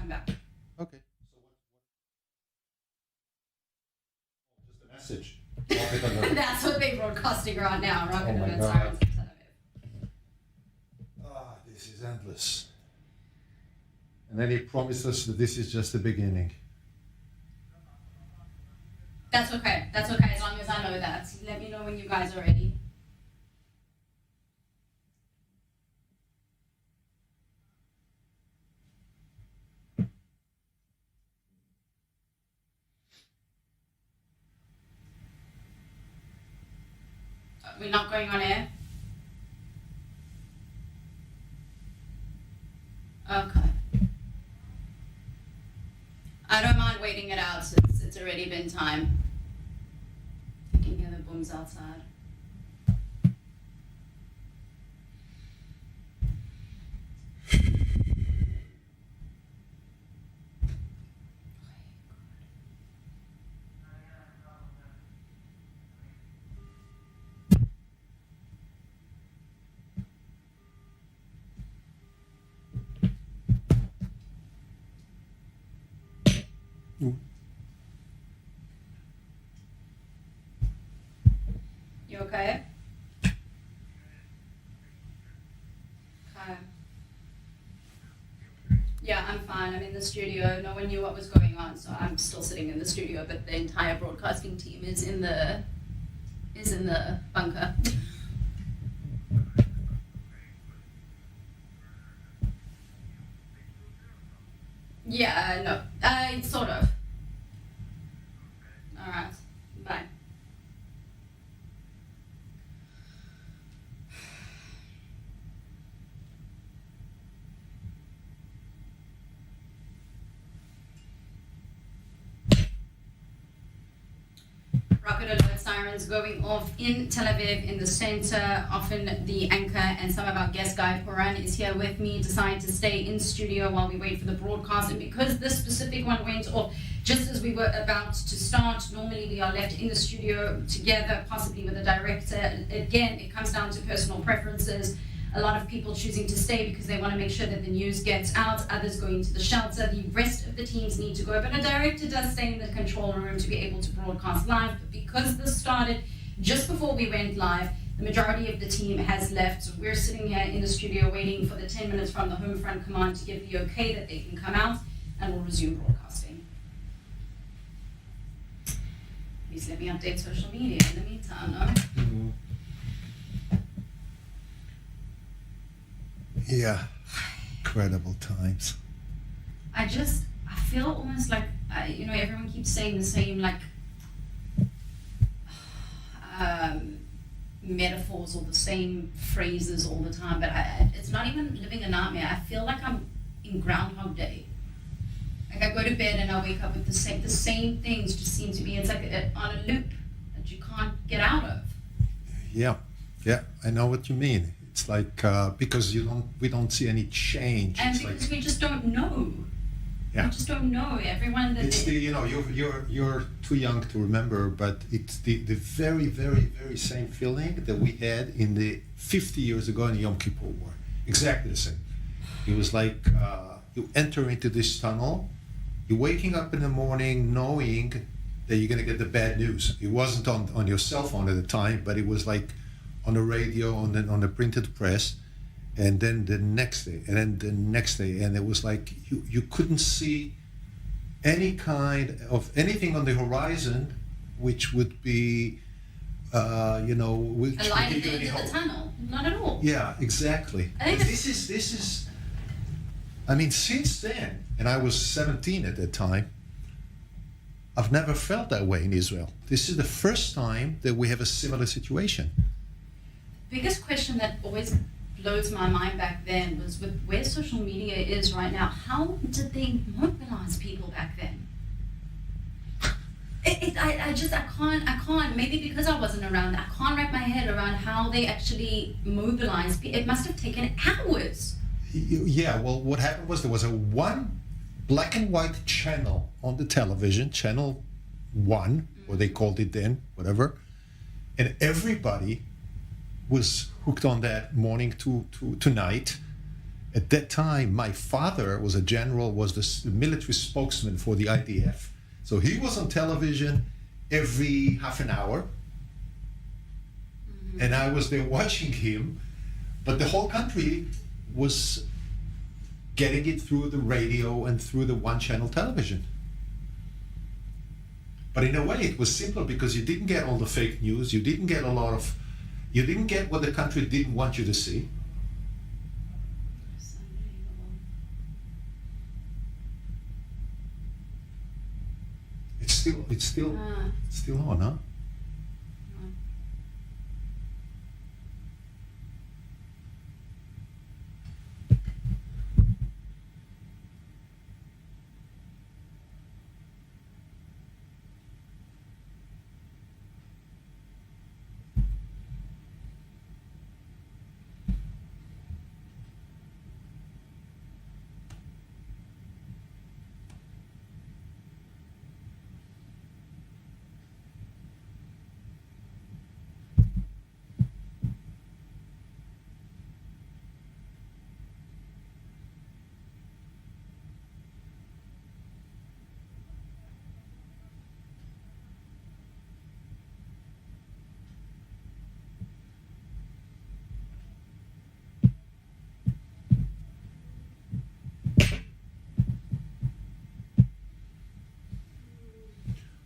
come back. Okay. Just a message. That's what they're broadcasting right now. Rocket my alert God. sirens in Tel Aviv. This is endless. And then he promised us that this is just the beginning. That's okay. That's okay, as long as I know that. Let me know when you guys are ready. We're not going on air? Okay. I don't mind waiting it out since it's already been time. I can hear the booms outside. You okay? Okay. Yeah, I'm fine. I'm in the studio. No one knew what was going on, so I'm still sitting in the studio, but the entire broadcasting team is in the bunker. Yeah, no. Sort of. All right. Bye. Rocket alert sirens going off in Tel Aviv in the center. Often the anchor and some of our guest guy Puran is here with me, decided to stay in studio while we wait for the broadcast. And because this specific one went off just as we were about to start, normally we are left in the studio together, possibly with a director. Again, it comes down to personal preferences. A lot of people choosing to stay because they want to make sure that the news gets out, others going to the shelter. The rest of the teams need to go, but a director does stay in the control room to be able to broadcast live. But because this started just before we went live, the majority of the team has left. So we're sitting here in the studio waiting for the 10 minutes from the home front command to give the okay that they can come out, and we'll resume broadcasting. Please let me update social media in the meantime, no? Mm-hmm. Yeah, incredible times. I feel almost like, everyone keeps saying the same, metaphors or the same phrases all the time, but it's not even living a nightmare. I feel like I'm in Groundhog Day. Like I go to bed and I wake up with the same things just seem to be, it's like on a loop that you can't get out of. Yeah, I know what you mean. It's like because we don't see any change. And it's because like, we just don't know. Yeah. We just don't know. Everyone that it's you're too young to remember, but it's the very, very, very same feeling that we had in the 50 years ago in the Yom Kippur War. Exactly the same. It was like you enter into this tunnel, you're waking up in the morning knowing that you're going to get the bad news. It wasn't on your cell phone at the time, but it was like on the radio, on the printed press, and then the next day, and then the next day, and it was like you couldn't see any kind of anything on the horizon, which would be, which a light would at give the you end any of the hope. tunnel. Not at all. Yeah, exactly. I think But this is. I mean, since then, and I was 17 at that time, I've never felt that way in Israel. This is the first time that we have a similar situation. Biggest question that always blows my mind back then was with where social media is right now. How did they mobilize people back then? I can't. Maybe because I wasn't around, I can't wrap my head around how they actually mobilized. It must have taken hours. Yeah. Well, what happened was there was a one black and white channel on the television, channel 1, or they called it then, whatever, and everybody was hooked on that morning to night, At that time, my father was a general, was the military spokesman for the IDF. So he was on television every half an hour. And I was there watching him, but the whole country was getting it through the radio and through the one-channel television. But in a way, it was simpler because you didn't get all the fake news. You didn't get you didn't get what the country didn't want you to see. It's still on, huh?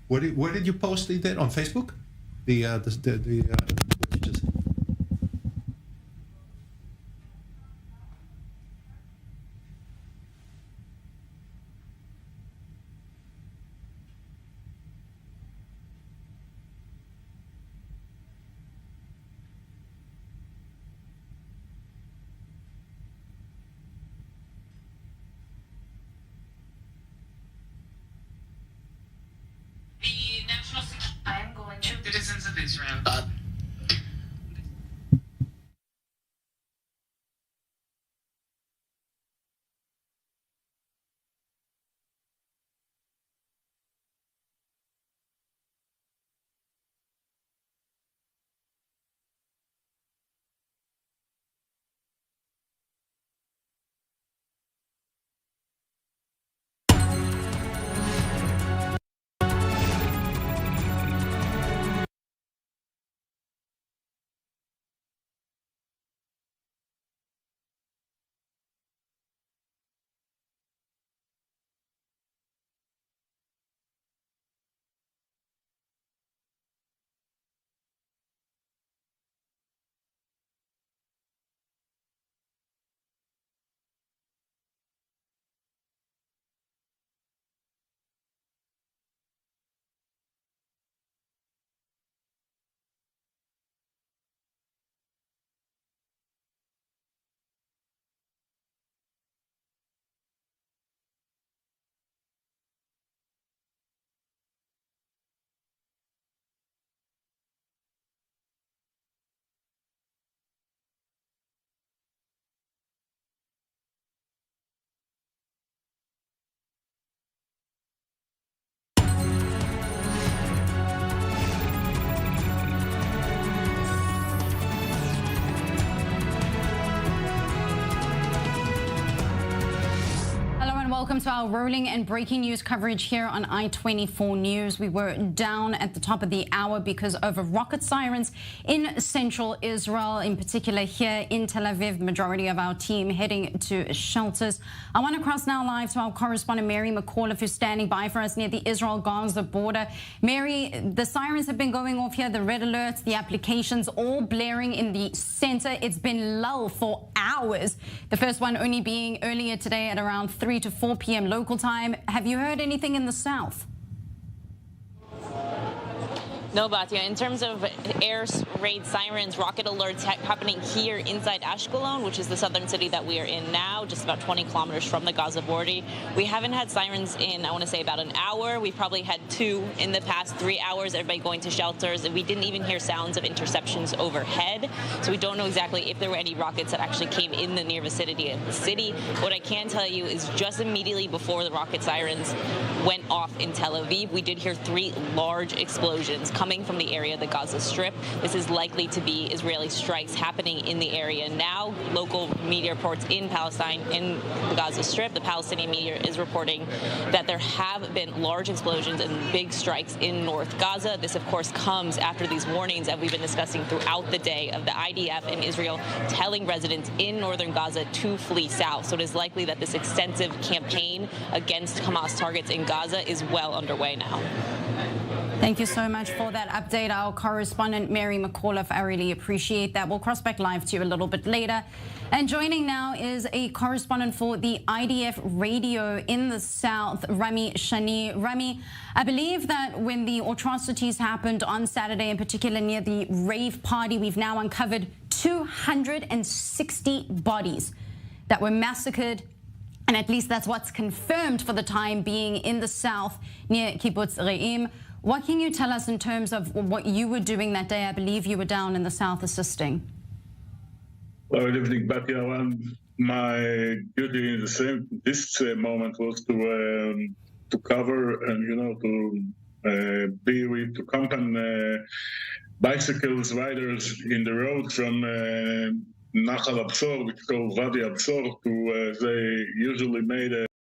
Where did you post that on Facebook? What you just. Citizens of Israel. Welcome to our rolling and breaking news coverage here on i24 News. We were down at the top of the hour because of rocket sirens in central Israel, in particular here in Tel Aviv. Majority of our team heading to shelters. I want to cross now live to our correspondent Mary McAuliffe, who's standing by for us near the Israel-Gaza border. Mary, the sirens have been going off here, the red alerts, the applications all blaring in the center. It's been lull for hours. The first one only being earlier today at around 3 to 4 p.m. local time. Have you heard anything in the south? No, Batya. In terms of air raid sirens, rocket alerts happening here inside Ashkelon, which is the southern city that we are in now, just about 20 kilometers from the Gaza border. We haven't had sirens in, I want to say, about an hour. We've probably had 2 in the past 3 hours, everybody going to shelters. And we didn't even hear sounds of interceptions overhead. So we don't know exactly if there were any rockets that actually came in the near vicinity of the city. What I can tell you is just immediately before the rocket sirens went off in Tel Aviv, we did hear 3 large explosions coming from the area of the Gaza Strip. This is likely to be Israeli strikes happening in the area now. Local media reports in Palestine, in the Gaza Strip, the Palestinian media is reporting that there have been large explosions and big strikes in North Gaza. This, of course, comes after these warnings that we've been discussing throughout the day of the IDF and Israel telling residents in northern Gaza to flee south. So it is likely that this extensive campaign against Hamas targets in Gaza is well underway now. Thank you so much for that update, our correspondent Mary McAuliffe. I really appreciate that. We'll cross back live to you a little bit later. And joining now is a correspondent for the IDF radio in the south, Rami Shani. Rami, I believe that when the atrocities happened on Saturday, in particular near the rave party, we've now uncovered 260 bodies that were massacred. And at least that's what's confirmed for the time being in the south near Kibbutz Re'im. What can you tell us in terms of what you were doing that day? I believe you were down in the south assisting. Well, good evening, Batya. My duty in this moment was to cover and to accompany bicycles riders in the road from Nachal Absor, which is called Wadi Absor, to they usually made a